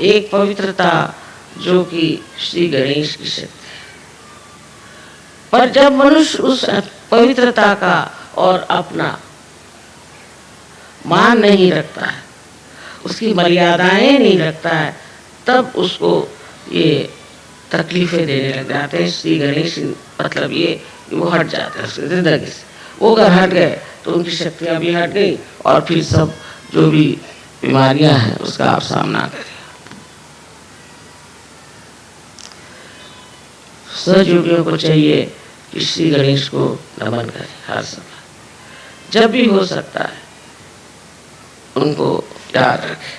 एक पवित्रता जो कि श्री गणेश की शक्ति है। पर जब मनुष्य उस पवित्रता का और अपना मान नहीं रखता है, उसकी मर्यादाएं नहीं रखता है, तब उसको ये तकलीफें देने लग जाते हैं। श्री गणेश मतलब ये कि वो हट जाते हैं उसकी जिंदगी से। वो अगर हट गए तो उनकी शक्तियां भी हट गई और फिर सब जो भी बीमारियां हैं उसका आप सामना करें। सहयोगियों को चाहिए कि श्री गणेश को नमन करें हर समय, जब भी हो सकता है उनको याद रखें।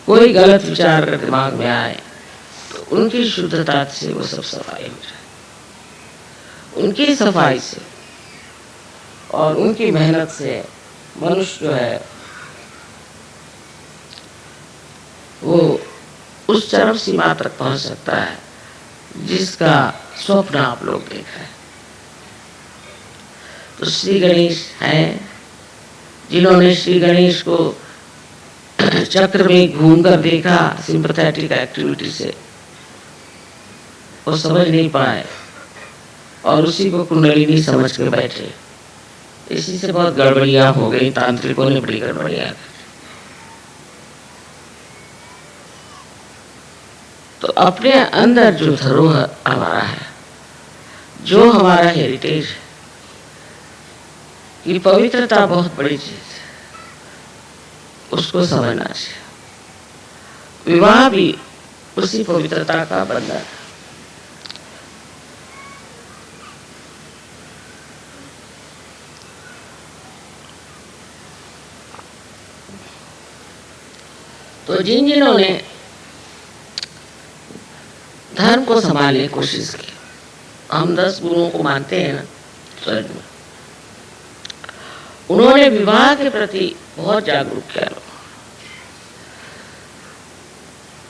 कोई गलत विचार अगर दिमाग में आए तो उनकी शुद्धता से वो सब सफाई हो जाए। उनकी सफाई से और उनकी मेहनत से मनुष्य जो है वो उस चरम सीमा तक पहुंच सकता है जिसका स्वप्न आप लोग देख रहे हैं। तो श्री गणेश हैं जिन्होंने श्री गणेश को चक्र में घूमकर देखा सिंपैथेटिक एक्टिविटी से, वो समझ नहीं पाए और उसी को कुंडलिनी समझ के बैठे। इसी से बहुत गड़बड़ियां हो गई, तांत्रिकों ने बड़ी गड़बड़ियां। तो अपने अंदर जो धरोहर हमारा है, जो हमारा हेरिटेज है, ये पवित्रता बहुत बड़ी चीज है, उसको समझना चाहिए। विवाह भी उसी पवित्रता का बंधन है। तो जिन्होंने धर्म को संभालने की कोशिश की, हम 10 गुरुओं को मानते हैं ना स्वर्ग में, उन्होंने विवाह के प्रति बहुत जागरूक किया लोग।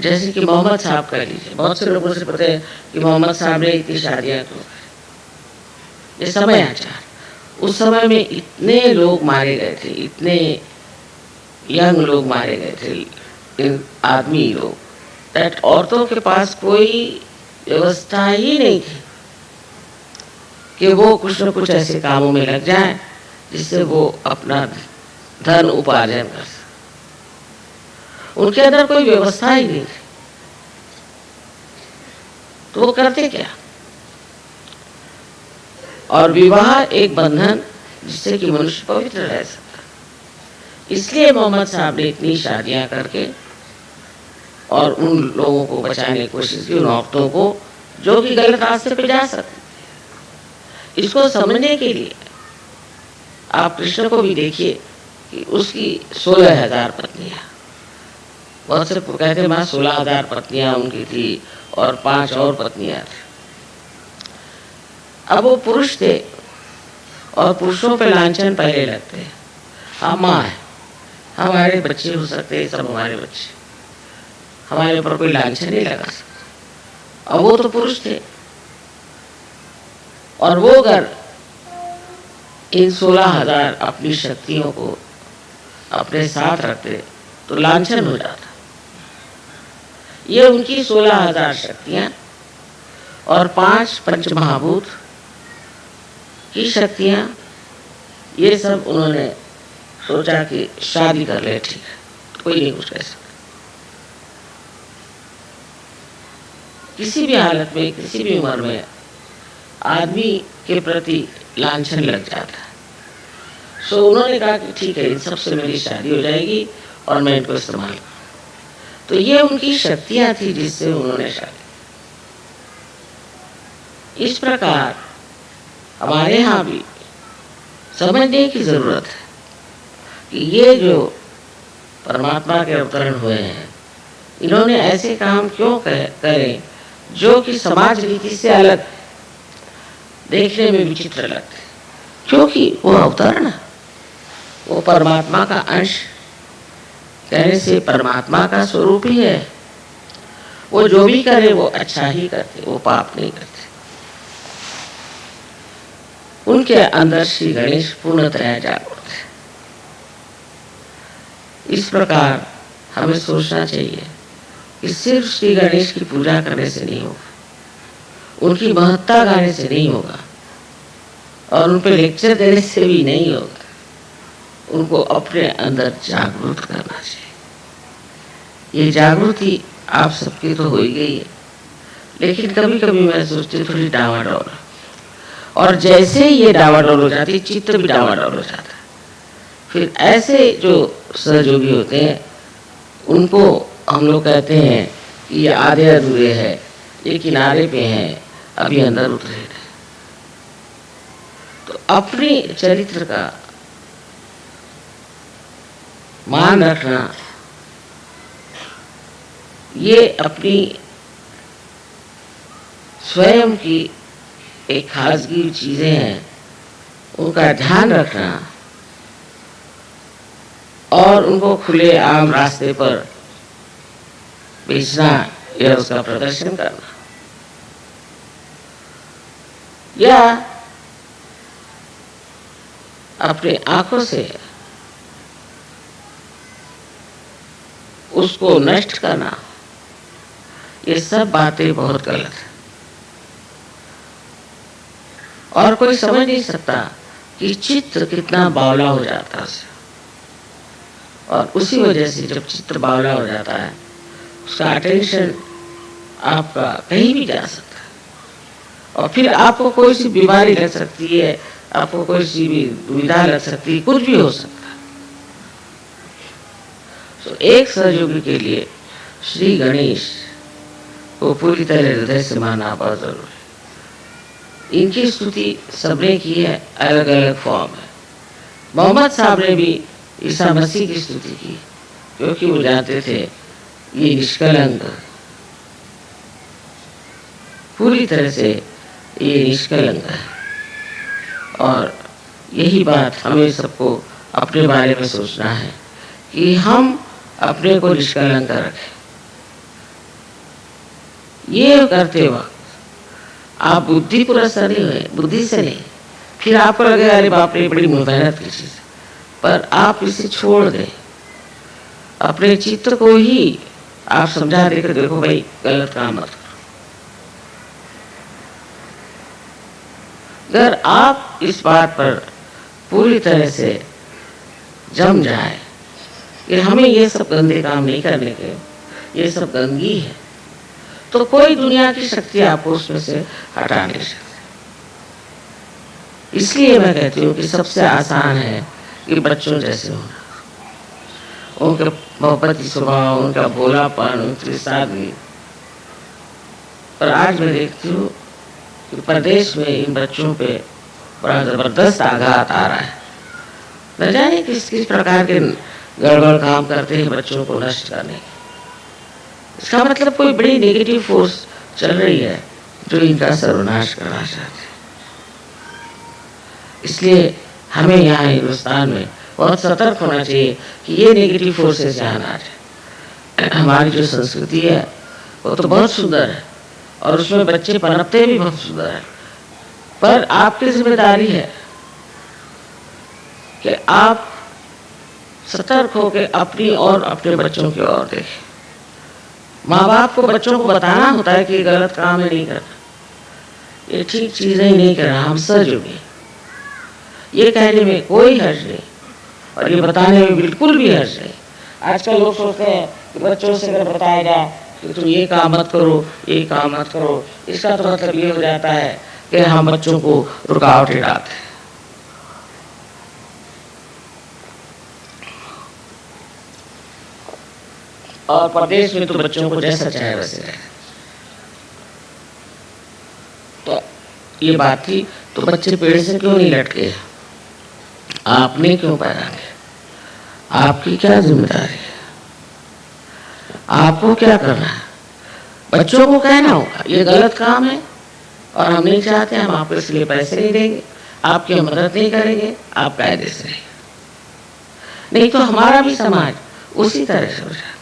जैसे कि मोहम्मद साहब कह लीजिए, बहुत से लोगों से पता है कि मोहम्मद साहब ने इतनी शादियां क्यों की। ये समय आचार, उस समय में इतने लोग मारे गए थे, इतने यंग लोग मारे गए थे, इन आदमी लोग, दैट औरतों के पास कोई व्यवस्था ही नहीं थी कि वो कुछ न कुछ ऐसे कामों में लग जाएं जिससे वो अपना धन उपार्जन कर सके। उनके अंदर कोई व्यवस्था ही नहीं थी, तो वो करते क्या? और विवाह एक बंधन जिससे कि मनुष्य पवित्र रह सकता। इसलिए मोहम्मद साहब ने इतनी शादियां करके और उन लोगों को बचाने की कोशिश की, उन औरतों को जो कि गलत रास्ते पे जा सकते। इसको समझने के लिए आप कृष्ण को भी देखिए कि उसकी 16,000 पत्नियां, बहुत से कहते हैं 16,000 पत्नियां उनकी थी और 5 और पत्नियां थी। अब वो पुरुष थे और पुरुषों पे लांछन पहले लगते हैं। हम माँ है, हमारे बच्चे हो सकते हैं, सब हमारे बच्चे, हमारे ऊपर कोई लांछन नहीं लगा सकता। अब वो तो पुरुष थे और वो अगर इन 16,000 अपनी शक्तियों को अपने साथ रखते तो लांछन हो जाता। ये उनकी 16,000 शक्तियां और 5 पंचमहाभूत की शक्तियां, ये सब उन्होंने सोचा कि शादी कर ले, ठीक है, कोई नहीं कुछ कह सकता। किसी भी हालत में, किसी भी उम्र में आदमी के प्रति लांछन लग जाता है। सो उन्होंने कहा कि ठीक है, इन सबसे मेरी शादी हो जाएगी और मैं इनको इस्तेमाल करूँ। तो ये उनकी शक्तियां थी जिससे उन्होंने शादी। इस प्रकार हमारे यहाँ भी समझने की जरूरत है कि ये जो परमात्मा के अवतरण हुए हैं, इन्होंने ऐसे काम क्यों करें जो कि समाज रीति से अलग, देखने में विचित्र लगते, क्योंकि वो अवतरण है, वो परमात्मा का अंश, कहने से परमात्मा का स्वरूप ही है। वो जो भी करे वो अच्छा ही करते, वो पाप नहीं करते। उनके अंदर श्री गणेश पूर्णतया जागरूक है। इस प्रकार हमें सोचना चाहिए कि सिर्फ श्री गणेश की पूजा करने से नहीं होगा, उनकी महत्ता गाने से नहीं होगा, और उन पर लेक्चर देने से भी नहीं होगा। उनको अपने अंदर जागरूक करना चाहिए। ये जागृति आप सबकी तो हो ही गई है, लेकिन कभी कभी मैं सोचती हूँ थोड़ी डावाडोल, और जैसे ही ये डावाडोल हो जाती, चित्त भी डावाडोल हो जाता है। फिर ऐसे जो सहयोगी होते हैं उनको हम लोग कहते हैं कि ये आधे अधूरे हैं, ये किनारे पे हैं, अभी अंदर उतरे नहीं। तो अपने चरित्र का मान रखना, ये अपनी स्वयं की एक खासगी चीजें हैं, उनका ध्यान रखना और उनको खुले आम रास्ते पर बेचना या उसका प्रदर्शन करना, या अपने आंखों से उसको नष्ट करना, ये सब बातें बहुत गलत है। और कोई समझ नहीं सकता कि चित्र कितना बावला हो जाता है। और उसी वजह से जब चित्र बावला हो जाता है, उसका अटेंशन आपका कहीं भी जा सकता है, और फिर आपको कोई सी बीमारी लग सकती है, आपको कोई सी भी दुविधा लग सकती है, कुछ भी हो सकता है। तो एक सहयोगी के लिए श्री गणेश को पूरी तरह हृदय से मानना बहुत जरूरी है। इनकी स्तुति सबने की है, अलग अलग फॉर्म है। मोहम्मद साहब ने भी ईसा मसीह की स्तुति की, क्योंकि वो जानते थे ये निष्कलंक, पूरी तरह से ये निष्कलंक है। और यही बात हमें सबको अपने बारे में सोचना है कि हम अपने को निष्कलंक रखें। ये करते वक्त आप बुद्धि पुरस्कार नहीं हुए, बुद्धि से नहीं, फिर आपको लगेगा अरे बाप रे बड़ी मेहनत की चीज, पर आप इसे छोड़ दें। अपने चित्र को ही आप समझा देकर देखो भाई गलत काम मत करो। अगर आप इस बात पर पूरी तरह से जम जाए कि हमें ये सब गंदे काम नहीं करने के, ये सब गंदगी है, तो कोई दुनिया की शक्ति आपको उसमें से हटा नहीं सकती। इसलिए मैं कहती हूँ कि सबसे आसान है कि बच्चों जैसे होना, उनका मोहब्बती स्वभाव, उनका भोलापन, उनकी सादगी। पर आज मैं देखती हूँ कि प्रदेश में इन बच्चों पे बड़ा जबरदस्त आघात आ रहा है। न जाने किस किस प्रकार के गड़बड़ काम करते हैं बच्चों को नष्ट करने। इसका मतलब कोई बड़ी नेगेटिव फोर्स चल रही है जो इनका सर्वनाश करना चाहते हैं। इसलिए हमें यहाँ हिंदुस्तान में बहुत सतर्क होना चाहिए कि ये नेगेटिव फोर्सेस यहाँ ना आए। हमारी जो संस्कृति है वो तो बहुत सुंदर है, और उसमें बच्चे पनपते भी बहुत सुंदर है, पर आपकी जिम्मेदारी है कि आप सतर्क होकर अपनी और अपने बच्चों की ओर देखें। माँ बाप को बच्चों को बताना होता है कि ये गलत काम है, नहीं करना, ये ठीक चीजें ही नहीं करना। हम सहयोगी, ये कहने में कोई हर्ज नहीं, और ये बताने में बिल्कुल भी हर्ज नहीं। आजकल लोग सोचते हैं कि बच्चों से अगर बताया जाए कि तुम ये काम मत करो, ये काम मत करो, इसका तो मतलब ये हो जाता है कि हम बच्चों को रुकावटें डालते हैं। और प्रदेश में तो बच्चों को जैसा चाहे वैसे रहे। तो ये बात थी, तो बच्चे पेड़ से क्यों नहीं लटके? आपने क्यों पैदा किया? आपकी क्या जिम्मेदारी है? आपको क्या करना है? बच्चों को कहना होगा ये गलत काम है और हम नहीं चाहते, हम आपको इसलिए पैसे नहीं देंगे, आपकी मदद नहीं करेंगे, आप कायदे से रहेंगे। नहीं तो हमारा भी समाज उसी तरह से हो जाए।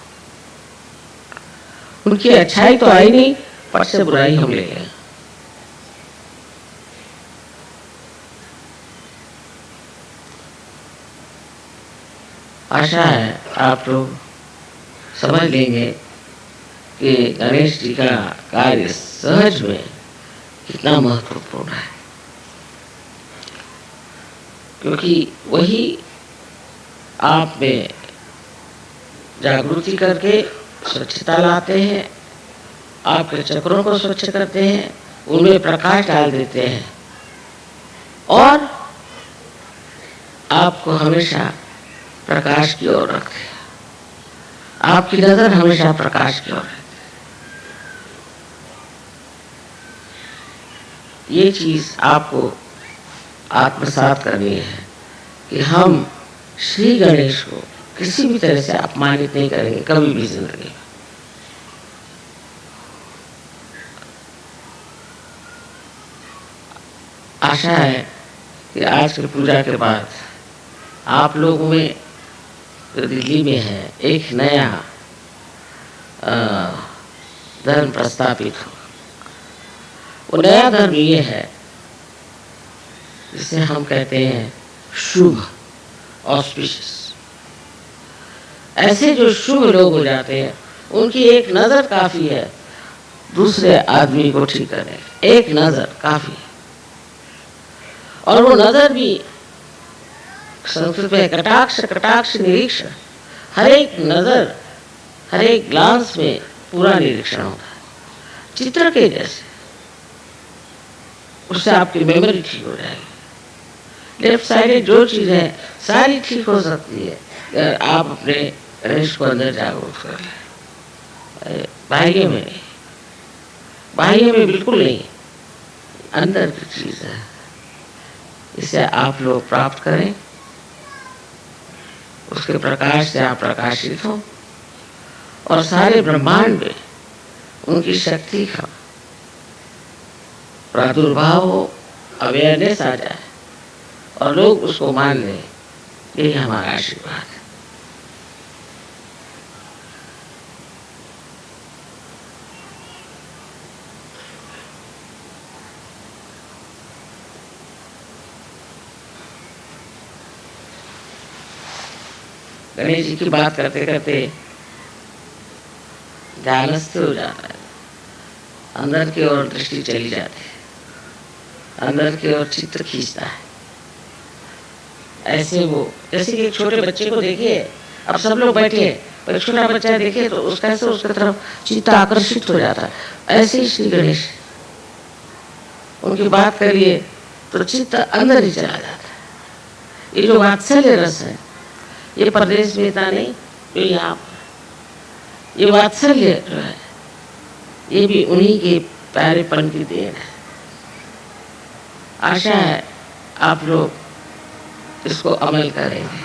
उनकी अच्छाई तो आई नहीं, पर से बुराई हम ले गए। आशा है आप लोग समझ लेंगे कि गणेश जी का कार्य सहज में कितना महत्वपूर्ण है, क्योंकि वही आप में जागृति करके स्वच्छता लाते हैं, आपके चक्रों को स्वच्छ करते हैं, उनमें प्रकाश डाल देते हैं और आपको हमेशा प्रकाश की ओर रखते हैं। आपकी नजर हमेशा प्रकाश की ओर रहती है। ये चीज आपको आत्मसात करनी है कि हम श्री गणेश को किसी भी तरह से अपमानित नहीं करेंगे कभी भी जिंदगी में। आशा है कि आज की पूजा के बाद आप लोगों में जो दिल्ली में है एक नया धर्म प्रस्तापित हो। वो नया धर्म ये है जिसे हम कहते हैं शुभ, ऑस्पिशियस। ऐसे जो शुभ लोग हो जाते हैं उनकी एक नजर काफी है दूसरे आदमी को ठीक करने, एक नजर काफी है। और वो नजर भी संस्कृत में कटाक्ष, कटाक्ष निरीक्षण, हर एक नजर, हर एक ग्लांस में पूरा निरीक्षण होता है, चित्र के जैसे। उससे आपकी मेमोरी ठीक हो जाएगी। लेफ्ट साइड जो चीज है सारी ठीक हो सकती है अगर आप अपने गणेश को अंदर जागरूक कर लें। बाह्य में बिल्कुल नहीं, अंदर की चीज है। इसे आप लोग प्राप्त करें, उसके प्रकाश से आप प्रकाशित हो और सारे ब्रह्मांड में उनकी शक्ति का प्रादुर्भाव हो, अवेयरनेस आ जाए और लोग उसको मान लें। यही हमारा आशीर्वाद है। गणेश जी की बात करते करते ध्यानस्थ हो जाता है, अंदर की ओर दृष्टि चली जाती है, अंदर की ओर चित्र खींचता है। ऐसे वो जैसे कि एक छोटे बच्चे को देखिए, अब सब लोग बैठे पर छोटा बच्चा देखे तो उसका से उसकी तरफ चित्त आकर्षित हो जाता है। ऐसे ही श्री गणेश, उनकी बात करिए तो चित्त अंदर ही चला जाता है। ये जो वात्सल्य रस है ये प्रदेश में इतना नहीं, जो यहाँ ये वात्सल्य जो है ये भी उन्हीं के प्यारेपन की देन है। आशा है आप लोग इसको अमल करेंगे।